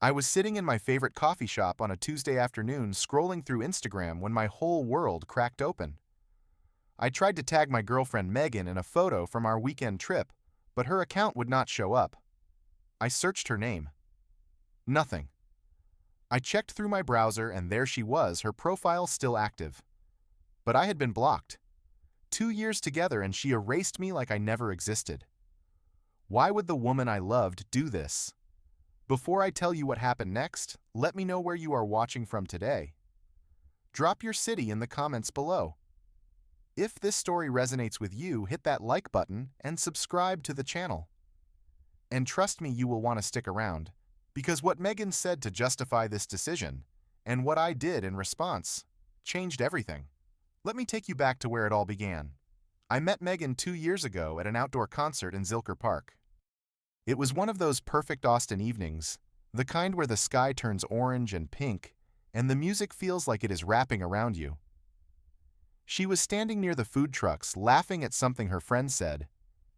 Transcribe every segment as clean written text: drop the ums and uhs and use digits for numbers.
I was sitting in my favorite coffee shop on a Tuesday afternoon scrolling through Instagram when my whole world cracked open. I tried to tag my girlfriend Megan in a photo from our weekend trip, but her account would not show up. I searched her name. Nothing. I checked through my browser and there she was, her profile still active. But I had been blocked. 2 years together and she erased me like I never existed. Why would the woman I loved do this? Before I tell you what happened next, let me know where you are watching from today. Drop your city in the comments below. If this story resonates with you, hit that like button and subscribe to the channel. And trust me, you will want to stick around, because what Megan said to justify this decision, and what I did in response, changed everything. Let me take you back to where it all began. I met Megan 2 years ago at an outdoor concert in Zilker Park. It was one of those perfect Austin evenings, the kind where the sky turns orange and pink, and the music feels like it is wrapping around you. She was standing near the food trucks, laughing at something her friend said,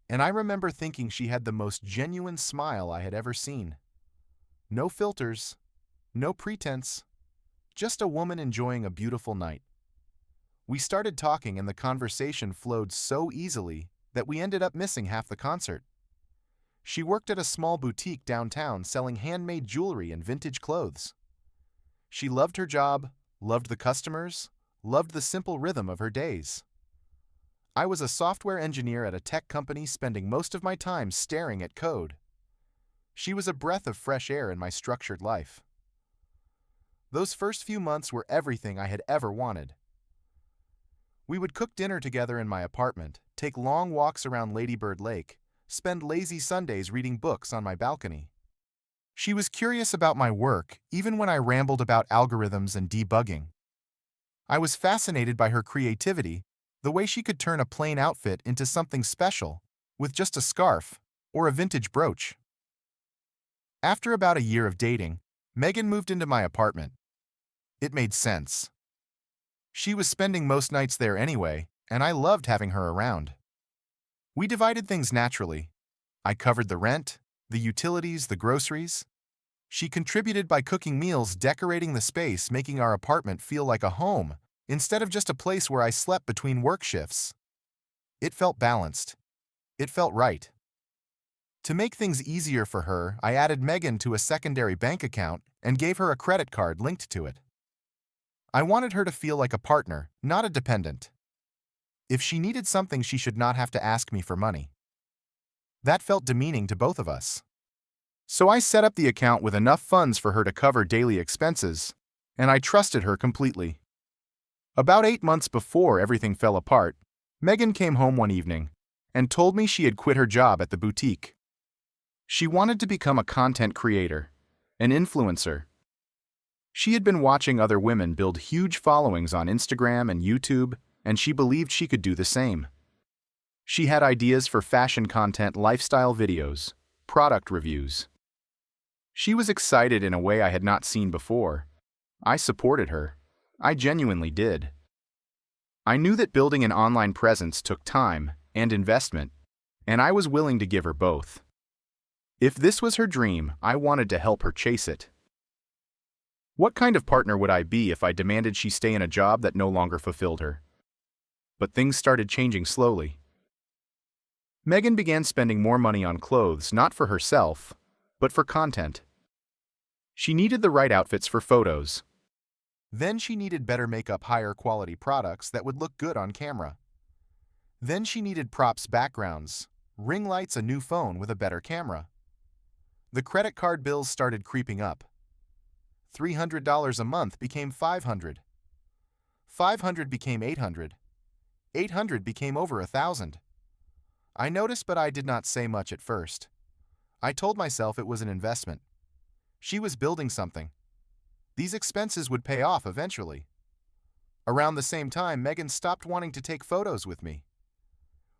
and I remember thinking she had the most genuine smile I had ever seen. No filters, no pretense, just a woman enjoying a beautiful night. We started talking and the conversation flowed so easily that we ended up missing half the concert. She worked at a small boutique downtown selling handmade jewelry and vintage clothes. She loved her job, loved the customers, loved the simple rhythm of her days. I was a software engineer at a tech company spending most of my time staring at code. She was a breath of fresh air in my structured life. Those first few months were everything I had ever wanted. We would cook dinner together in my apartment, take long walks around Lady Bird Lake, spend lazy Sundays reading books on my balcony. She was curious about my work, even when I rambled about algorithms and debugging. I was fascinated by her creativity, the way she could turn a plain outfit into something special, with just a scarf or a vintage brooch. After about a year of dating, Megan moved into my apartment. It made sense. She was spending most nights there anyway, and I loved having her around. We divided things naturally. I covered the rent, the utilities, the groceries. She contributed by cooking meals, decorating the space, making our apartment feel like a home, instead of just a place where I slept between work shifts. It felt balanced. It felt right. To make things easier for her, I added Megan to a secondary bank account and gave her a credit card linked to it. I wanted her to feel like a partner, not a dependent. If she needed something, she should not have to ask me for money. That felt demeaning to both of us. So I set up the account with enough funds for her to cover daily expenses, and I trusted her completely. About 8 months before everything fell apart, Megan came home one evening and told me she had quit her job at the boutique. She wanted to become a content creator, an influencer. She had been watching other women build huge followings on Instagram and YouTube, and she believed she could do the same. She had ideas for fashion content, lifestyle videos, product reviews. She was excited in a way I had not seen before. I supported her. I genuinely did. I knew that building an online presence took time and investment, and I was willing to give her both. If this was her dream, I wanted to help her chase it. What kind of partner would I be if I demanded she stay in a job that no longer fulfilled her? But things started changing slowly. Megan began spending more money on clothes, not for herself, but for content. She needed the right outfits for photos. Then she needed better makeup, higher quality products that would look good on camera. Then she needed props, backgrounds, ring lights, a new phone with a better camera. The credit card bills started creeping up. $300 a month became $500. $500 became $800. $800 became over $1,000. I noticed, but I did not say much at first. I told myself it was an investment. She was building something. These expenses would pay off eventually. Around the same time, Megan stopped wanting to take photos with me.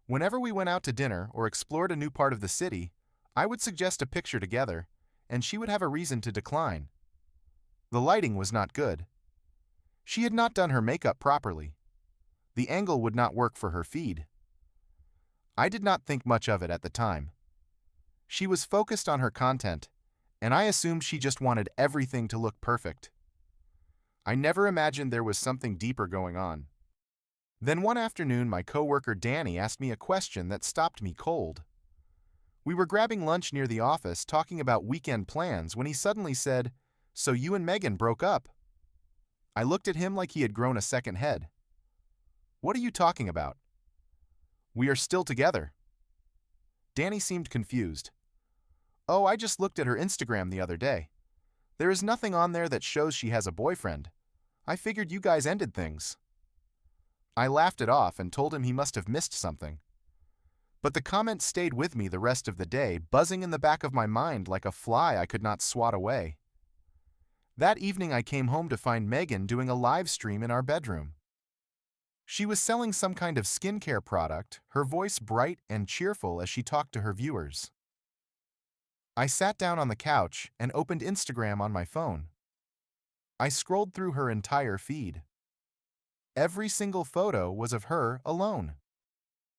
Whenever we went out to dinner or explored a new part of the city, I would suggest a picture together, and she would have a reason to decline. The lighting was not good. She had not done her makeup properly. The angle would not work for her feed. I did not think much of it at the time. She was focused on her content, and I assumed she just wanted everything to look perfect. I never imagined there was something deeper going on. Then one afternoon, my coworker Danny asked me a question that stopped me cold. We were grabbing lunch near the office talking about weekend plans when he suddenly said, "So you and Megan broke up?" I looked at him like he had grown a second head. "What are you talking about?" "We are still together." Danny seemed confused. "Oh, I just looked at her Instagram the other day. There is nothing on there that shows she has a boyfriend. I figured you guys ended things." I laughed it off and told him he must have missed something. But the comment stayed with me the rest of the day, buzzing in the back of my mind like a fly I could not swat away. That evening I came home to find Megan doing a live stream in our bedroom. She was selling some kind of skincare product, her voice bright and cheerful as she talked to her viewers. I sat down on the couch and opened Instagram on my phone. I scrolled through her entire feed. Every single photo was of her alone.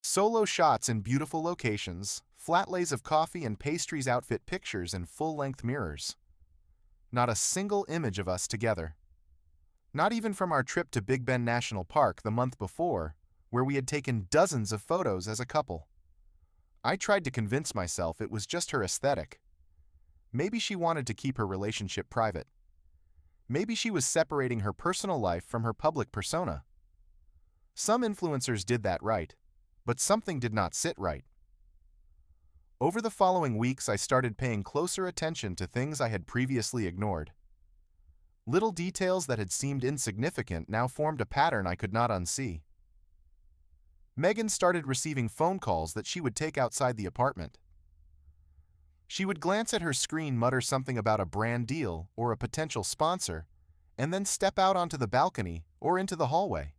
Solo shots in beautiful locations, flat lays of coffee and pastries outfit pictures in full-length mirrors. Not a single image of us together. Not even from our trip to Big Bend National Park the month before, where we had taken dozens of photos as a couple. I tried to convince myself it was just her aesthetic. Maybe she wanted to keep her relationship private. Maybe she was separating her personal life from her public persona. Some influencers did that right, but something did not sit right. Over the following weeks, I started paying closer attention to things I had previously ignored. Little details that had seemed insignificant now formed a pattern I could not unsee. Megan started receiving phone calls that she would take outside the apartment. She would glance at her screen, mutter something about a brand deal or a potential sponsor, and then step out onto the balcony or into the hallway.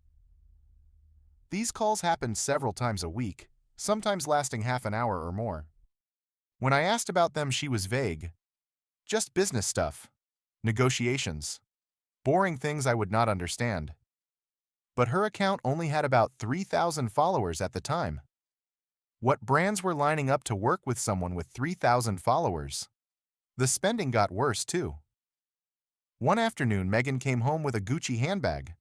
These calls happened several times a week, sometimes lasting half an hour or more. When I asked about them, she was vague. Just business stuff, negotiations, boring things I would not understand. But her account only had about 3,000 followers at the time. What brands were lining up to work with someone with 3,000 followers? The spending got worse, too. One afternoon, Megan came home with a Gucci handbag.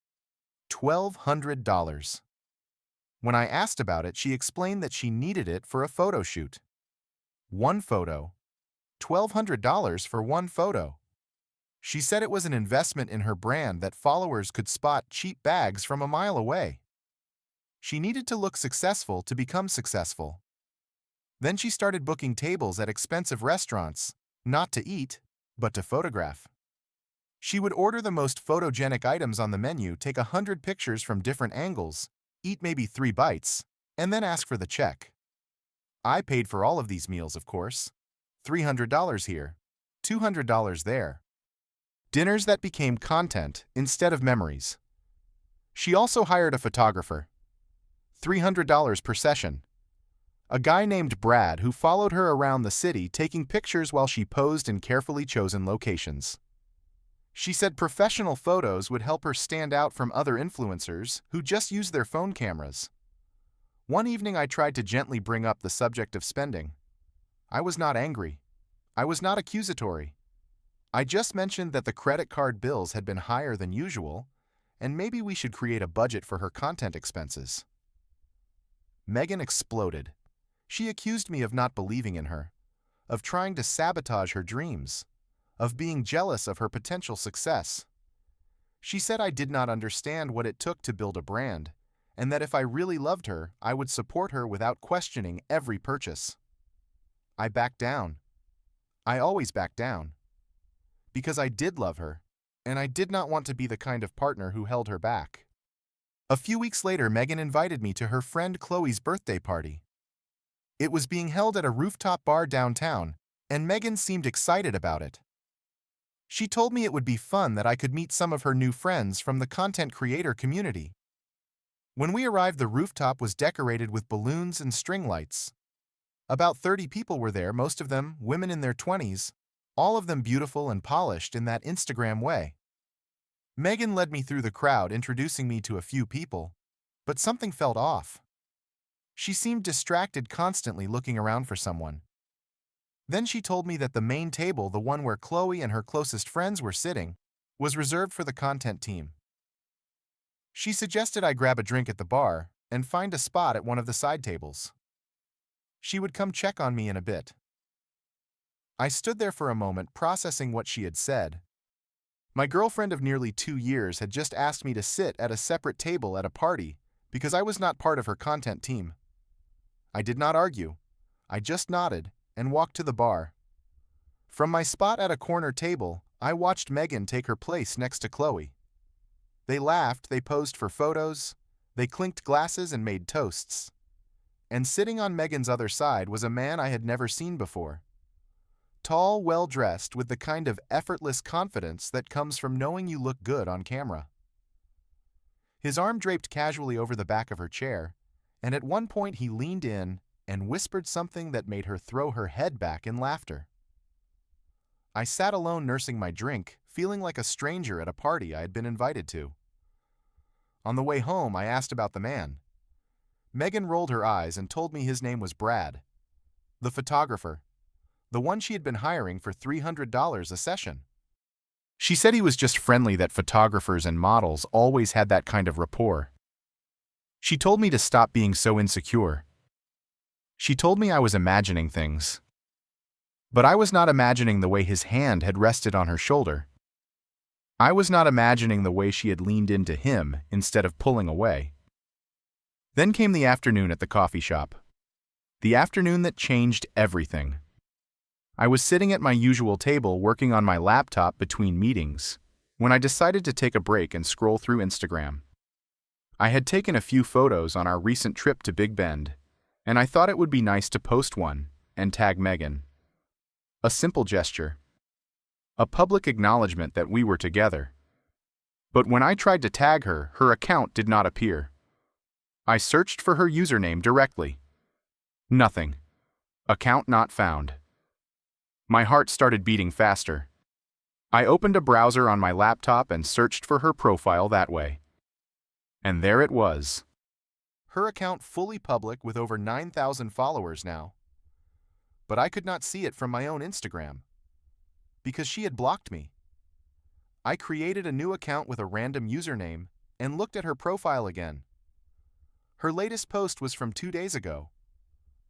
$1,200. When I asked about it, she explained that she needed it for a photo shoot. One photo. $1,200 for one photo. She said it was an investment in her brand that followers could spot cheap bags from a mile away. She needed to look successful to become successful. Then she started booking tables at expensive restaurants, not to eat, but to photograph. She would order the most photogenic items on the menu, take 100 pictures from different angles, eat maybe 3 bites, and then ask for the check. I paid for all of these meals, of course. $300 here, $200 there. Dinners that became content instead of memories. She also hired a photographer. $300 per session. A guy named Brad who followed her around the city taking pictures while she posed in carefully chosen locations. She said professional photos would help her stand out from other influencers who just use their phone cameras. One evening I tried to gently bring up the subject of spending. I was not angry. I was not accusatory. I just mentioned that the credit card bills had been higher than usual, and maybe we should create a budget for her content expenses. Megan exploded. She accused me of not believing in her, of trying to sabotage her dreams, of being jealous of her potential success. She said I did not understand what it took to build a brand, and that if I really loved her, I would support her without questioning every purchase. I backed down. I always back down. Because I did love her, and I did not want to be the kind of partner who held her back. A few weeks later, Megan invited me to her friend Chloe's birthday party. It was being held at a rooftop bar downtown, and Megan seemed excited about it. She told me it would be fun, that I could meet some of her new friends from the content creator community. When we arrived, the rooftop was decorated with balloons and string lights. About 30 people were there, most of them women in their 20s, all of them beautiful and polished in that Instagram way. Megan led me through the crowd, introducing me to a few people, but something felt off. She seemed distracted, constantly looking around for someone. Then she told me that the main table, the one where Chloe and her closest friends were sitting, was reserved for the content team. She suggested I grab a drink at the bar and find a spot at one of the side tables. She would come check on me in a bit. I stood there for a moment processing what she had said. My girlfriend of nearly 2 years had just asked me to sit at a separate table at a party because I was not part of her content team. I did not argue. I just nodded and walked to the bar. From my spot at a corner table, I watched Megan take her place next to Chloe. They laughed, they posed for photos, they clinked glasses and made toasts. And sitting on Megan's other side was a man I had never seen before. Tall, well-dressed, with the kind of effortless confidence that comes from knowing you look good on camera. His arm draped casually over the back of her chair, and at one point he leaned in and whispered something that made her throw her head back in laughter. I sat alone nursing my drink, feeling like a stranger at a party I had been invited to. On the way home, I asked about the man. Megan rolled her eyes and told me his name was Brad, the photographer, the one she had been hiring for $300 a session. She said he was just friendly, that photographers and models always had that kind of rapport. She told me to stop being so insecure. She told me I was imagining things. But I was not imagining the way his hand had rested on her shoulder. I was not imagining the way she had leaned into him instead of pulling away. Then came the afternoon at the coffee shop. The afternoon that changed everything. I was sitting at my usual table working on my laptop between meetings when I decided to take a break and scroll through Instagram. I had taken a few photos on our recent trip to Big Bend, and I thought it would be nice to post one and tag Megan. A simple gesture. A public acknowledgement that we were together. But when I tried to tag her, her account did not appear. I searched for her username directly. Nothing. Account not found. My heart started beating faster. I opened a browser on my laptop and searched for her profile that way. And there it was. Her account fully public with over 9,000 followers now. But I could not see it from my own Instagram, because she had blocked me. I created a new account with a random username and looked at her profile again. Her latest post was from 2 days ago.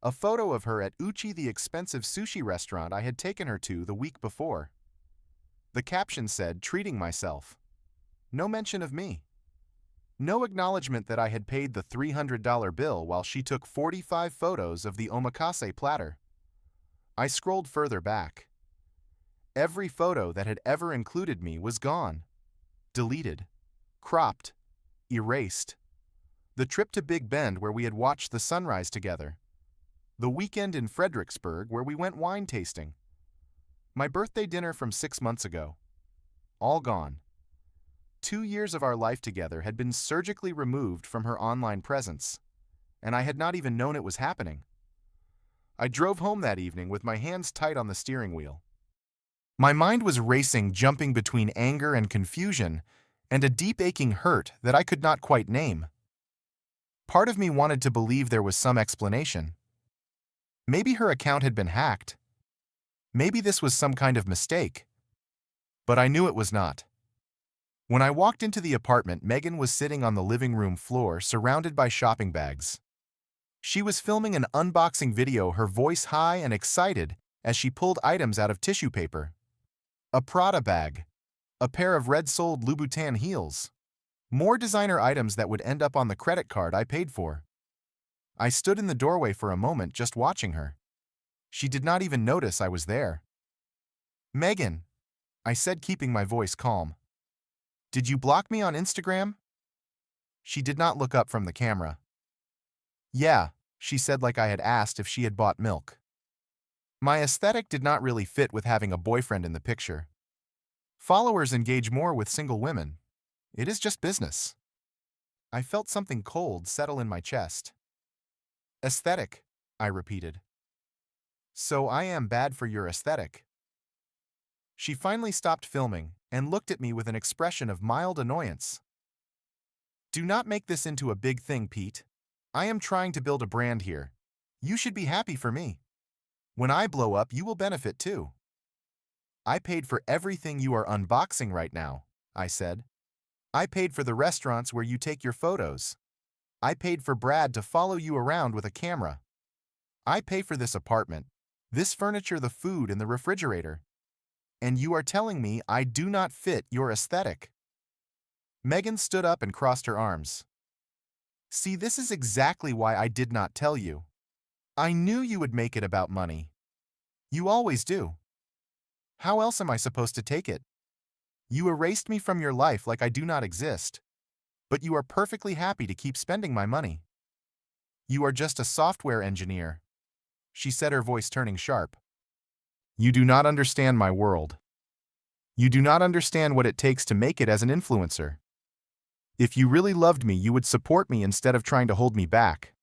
A photo of her at Uchi, the expensive sushi restaurant I had taken her to the week before. The caption said, "Treating myself." No mention of me. No acknowledgement that I had paid the $300 bill while she took 45 photos of the omakase platter. I scrolled further back. Every photo that had ever included me was gone. Deleted. Cropped. Erased. The trip to Big Bend where we had watched the sunrise together. The weekend in Fredericksburg where we went wine tasting. My birthday dinner from 6 months ago. All gone. 2 years of our life together had been surgically removed from her online presence, and I had not even known it was happening. I drove home that evening with my hands tight on the steering wheel. My mind was racing, jumping between anger and confusion, and a deep aching hurt that I could not quite name. Part of me wanted to believe there was some explanation. Maybe her account had been hacked. Maybe this was some kind of mistake. But I knew it was not. When I walked into the apartment, Megan was sitting on the living room floor, surrounded by shopping bags. She was filming an unboxing video, her voice high and excited as she pulled items out of tissue paper. A Prada bag, a pair of red-soled Louboutin heels, more designer items that would end up on the credit card I paid for. I stood in the doorway for a moment just watching her. She did not even notice I was there. "Megan," I said, keeping my voice calm. "Did you block me on Instagram?" She did not look up from the camera. "Yeah," she said, like I had asked if she had bought milk. My aesthetic did not really fit with having a boyfriend in the picture. Followers engage more with single women. It is just business. I felt something cold settle in my chest. "Aesthetic," I repeated. "So I am bad for your aesthetic." She finally stopped filming and looked at me with an expression of mild annoyance. "Do not make this into a big thing, Pete. I am trying to build a brand here. You should be happy for me." When I blow up, you will benefit too. I paid for everything you are unboxing right now, I said. I paid for the restaurants where you take your photos. I paid for Brad to follow you around with a camera. I pay for this apartment, this furniture, the food in the refrigerator. And you are telling me I do not fit your aesthetic. Megan stood up and crossed her arms. See, this is exactly why I did not tell you. I knew you would make it about money. You always do. How else am I supposed to take it? You erased me from your life like I do not exist. But you are perfectly happy to keep spending my money. You are just a software engineer, she said, her voice turning sharp. You do not understand my world. You do not understand what it takes to make it as an influencer. If you really loved me, you would support me instead of trying to hold me back.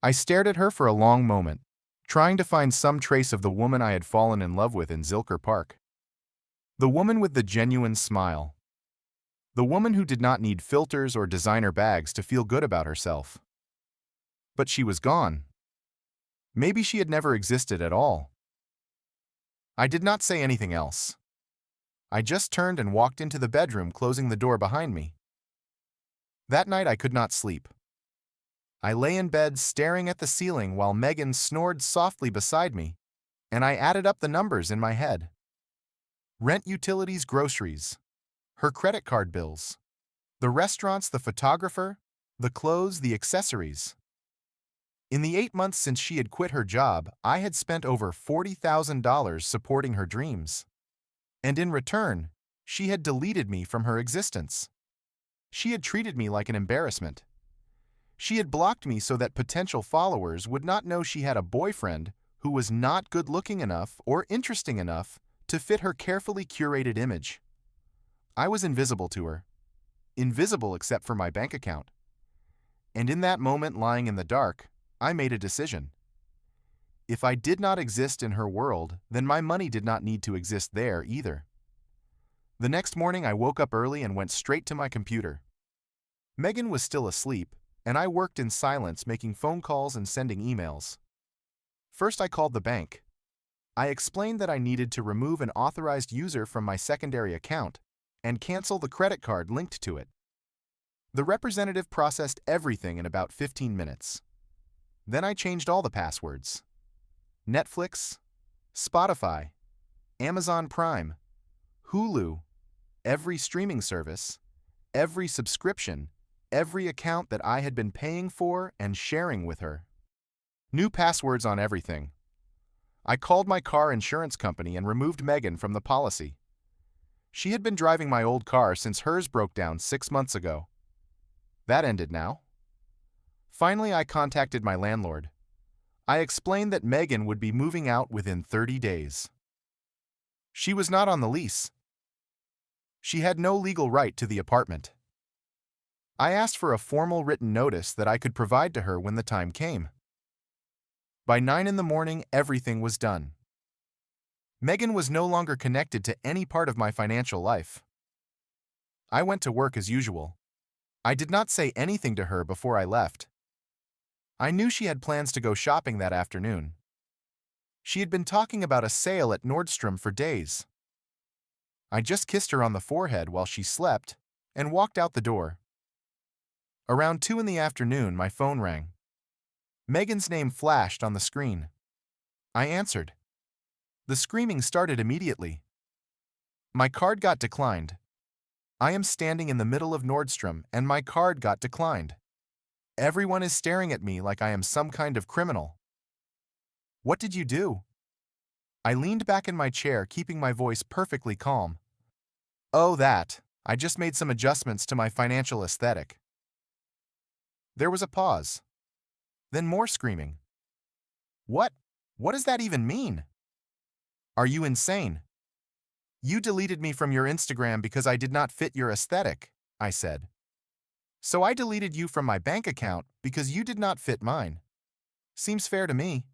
I stared at her for a long moment, trying to find some trace of the woman I had fallen in love with in Zilker Park. The woman with the genuine smile. The woman who did not need filters or designer bags to feel good about herself. But she was gone. Maybe she had never existed at all. I did not say anything else. I just turned and walked into the bedroom, closing the door behind me. That night I could not sleep. I lay in bed staring at the ceiling while Megan snored softly beside me, and I added up the numbers in my head. Rent, utilities, groceries, her credit card bills, the restaurants, the photographer, the clothes, the accessories. In the 8 months since she had quit her job, I had spent over $40,000 supporting her dreams. And in return, she had deleted me from her existence. She had treated me like an embarrassment. She had blocked me so that potential followers would not know she had a boyfriend who was not good-looking enough or interesting enough to fit her carefully curated image. I was invisible to her. Invisible except for my bank account. And in that moment, lying in the dark, I made a decision. If I did not exist in her world, then my money did not need to exist there either. The next morning, I woke up early and went straight to my computer. Megan was still asleep, and I worked in silence, making phone calls and sending emails. First, I called the bank. I explained that I needed to remove an authorized user from my secondary account and cancel the credit card linked to it. The representative processed everything in about 15 minutes. Then I changed all the passwords. Netflix, Spotify, Amazon Prime, Hulu, every streaming service, every subscription, every account that I had been paying for and sharing with her. New passwords on everything. I called my car insurance company and removed Megan from the policy. She had been driving my old car since hers broke down 6 months ago. That ended now. Finally, I contacted my landlord. I explained that Megan would be moving out within 30 days. She was not on the lease. She had no legal right to the apartment. I asked for a formal written notice that I could provide to her when the time came. By 9 in the morning, everything was done. Megan was no longer connected to any part of my financial life. I went to work as usual. I did not say anything to her before I left. I knew she had plans to go shopping that afternoon. She had been talking about a sale at Nordstrom for days. I just kissed her on the forehead while she slept and walked out the door. Around 2 in the afternoon, my phone rang. Megan's name flashed on the screen. I answered. The screaming started immediately. My card got declined. I am standing in the middle of Nordstrom and my card got declined. Everyone is staring at me like I am some kind of criminal. What did you do? I leaned back in my chair, keeping my voice perfectly calm. Oh, that. I just made some adjustments to my financial aesthetic. There was a pause. Then more screaming. What? What does that even mean? Are you insane? You deleted me from your Instagram because I did not fit your aesthetic, I said. So I deleted you from my bank account because you did not fit mine. Seems fair to me.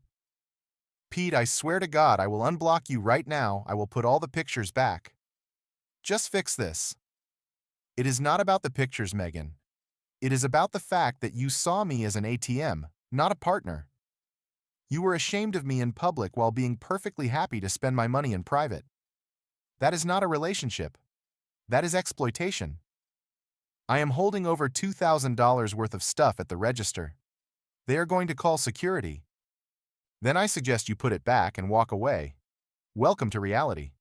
Pete, I swear to God I will unblock you right now. I will put all the pictures back. Just fix this. It is not about the pictures, Megan. It is about the fact that you saw me as an ATM, not a partner. You were ashamed of me in public while being perfectly happy to spend my money in private. That is not a relationship. That is exploitation. I am holding over $2,000 worth of stuff at the register. They are going to call security. Then I suggest you put it back and walk away. Welcome to reality.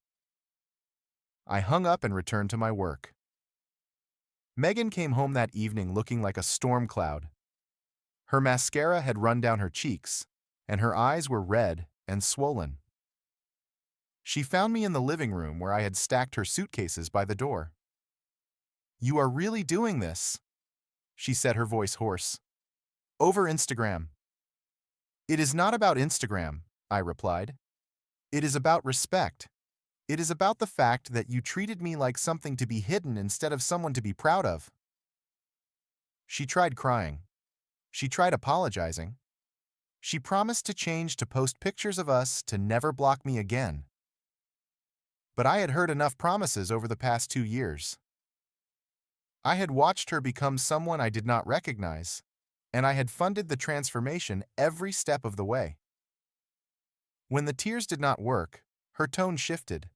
I hung up and returned to my work. Megan came home that evening looking like a storm cloud. Her mascara had run down her cheeks, and her eyes were red and swollen. She found me in the living room where I had stacked her suitcases by the door. "You are really doing this," she said, her voice hoarse. "Over Instagram." "It is not about Instagram," I replied. "It is about respect. It is about the fact that you treated me like something to be hidden instead of someone to be proud of." She tried crying. She tried apologizing. She promised to change, to post pictures of us, to never block me again. But I had heard enough promises over the past 2 years. I had watched her become someone I did not recognize, and I had funded the transformation every step of the way. When the tears did not work, her tone shifted.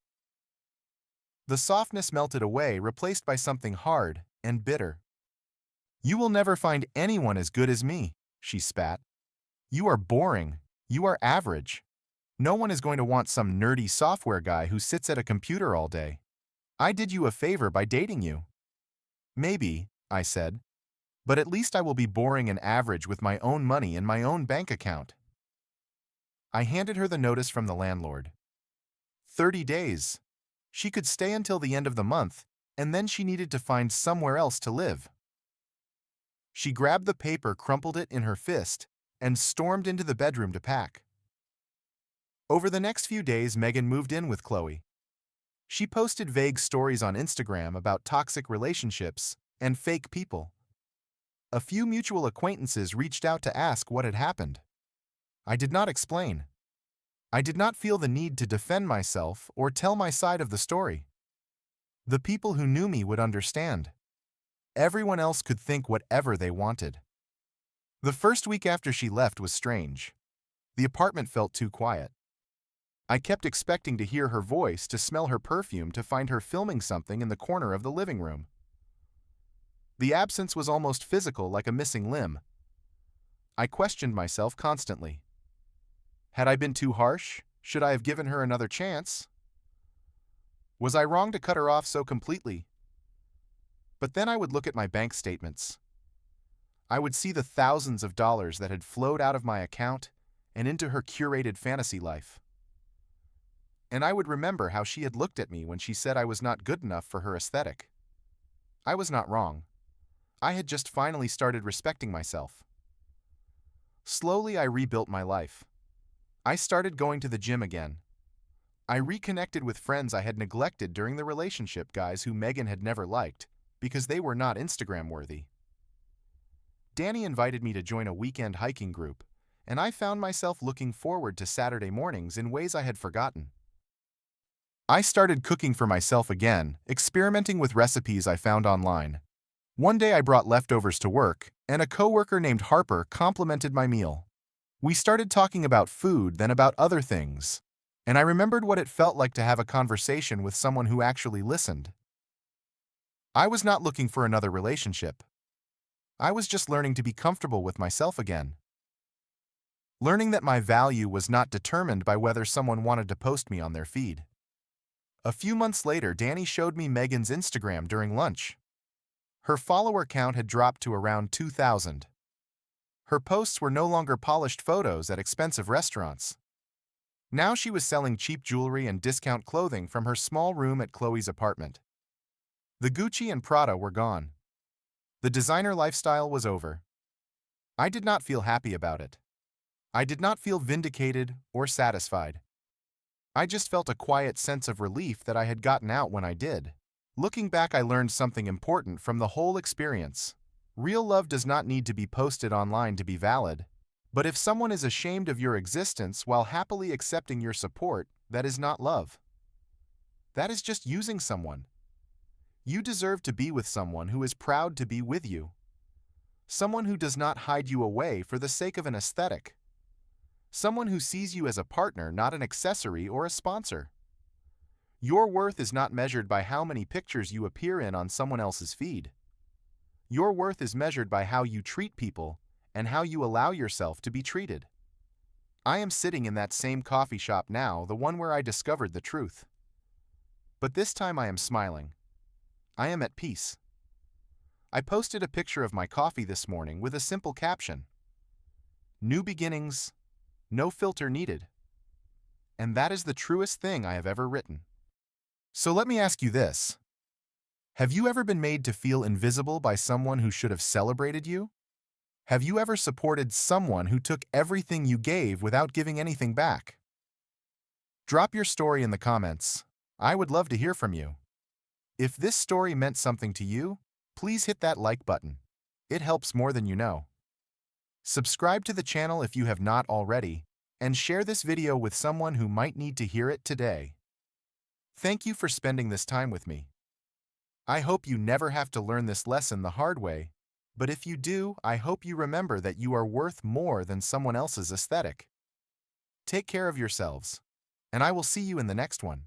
The softness melted away, replaced by something hard and bitter. "You will never find anyone as good as me," she spat. "You are boring. You are average. No one is going to want some nerdy software guy who sits at a computer all day. I did you a favor by dating you." "Maybe," I said, "but at least I will be boring and average with my own money in my own bank account." I handed her the notice from the landlord. 30 days. She could stay until the end of the month, and then she needed to find somewhere else to live. She grabbed the paper, crumpled it in her fist, and stormed into the bedroom to pack. Over the next few days, Megan moved in with Chloe. She posted vague stories on Instagram about toxic relationships and fake people. A few mutual acquaintances reached out to ask what had happened. I did not explain. I did not feel the need to defend myself or tell my side of the story. The people who knew me would understand. Everyone else could think whatever they wanted. The first week after she left was strange. The apartment felt too quiet. I kept expecting to hear her voice, to smell her perfume, to find her filming something in the corner of the living room. The absence was almost physical, like a missing limb. I questioned myself constantly. Had I been too harsh? Should I have given her another chance? Was I wrong to cut her off so completely? But then I would look at my bank statements. I would see the thousands of dollars that had flowed out of my account and into her curated fantasy life. And I would remember how she had looked at me when she said I was not good enough for her aesthetic. I was not wrong. I had just finally started respecting myself. Slowly, I rebuilt my life. I started going to the gym again. I reconnected with friends I had neglected during the relationship, guys who Megan had never liked because they were not Instagram-worthy. Danny invited me to join a weekend hiking group, and I found myself looking forward to Saturday mornings in ways I had forgotten. I started cooking for myself again, experimenting with recipes I found online. One day I brought leftovers to work, and a coworker named Harper complimented my meal. We started talking about food, then about other things, and I remembered what it felt like to have a conversation with someone who actually listened. I was not looking for another relationship. I was just learning to be comfortable with myself again. Learning that my value was not determined by whether someone wanted to post me on their feed. A few months later, Danny showed me Megan's Instagram during lunch. Her follower count had dropped to around 2,000. Her posts were no longer polished photos at expensive restaurants. Now she was selling cheap jewelry and discount clothing from her small room at Chloe's apartment. The Gucci and Prada were gone. The designer lifestyle was over. I did not feel happy about it. I did not feel vindicated or satisfied. I just felt a quiet sense of relief that I had gotten out when I did. Looking back, I learned something important from the whole experience. Real love does not need to be posted online to be valid. But if someone is ashamed of your existence while happily accepting your support, that is not love. That is just using someone. You deserve to be with someone who is proud to be with you. Someone who does not hide you away for the sake of an aesthetic. Someone who sees you as a partner, not an accessory or a sponsor. Your worth is not measured by how many pictures you appear in on someone else's feed. Your worth is measured by how you treat people and how you allow yourself to be treated. I am sitting in that same coffee shop now, the one where I discovered the truth. But this time I am smiling. I am at peace. I posted a picture of my coffee this morning with a simple caption: "New beginnings, no filter needed." And that is the truest thing I have ever written. So let me ask you this. Have you ever been made to feel invisible by someone who should have celebrated you? Have you ever supported someone who took everything you gave without giving anything back? Drop your story in the comments. I would love to hear from you. If this story meant something to you, please hit that like button. It helps more than you know. Subscribe to the channel if you have not already, and share this video with someone who might need to hear it today. Thank you for spending this time with me. I hope you never have to learn this lesson the hard way, but if you do, I hope you remember that you are worth more than someone else's aesthetic. Take care of yourselves, and I will see you in the next one.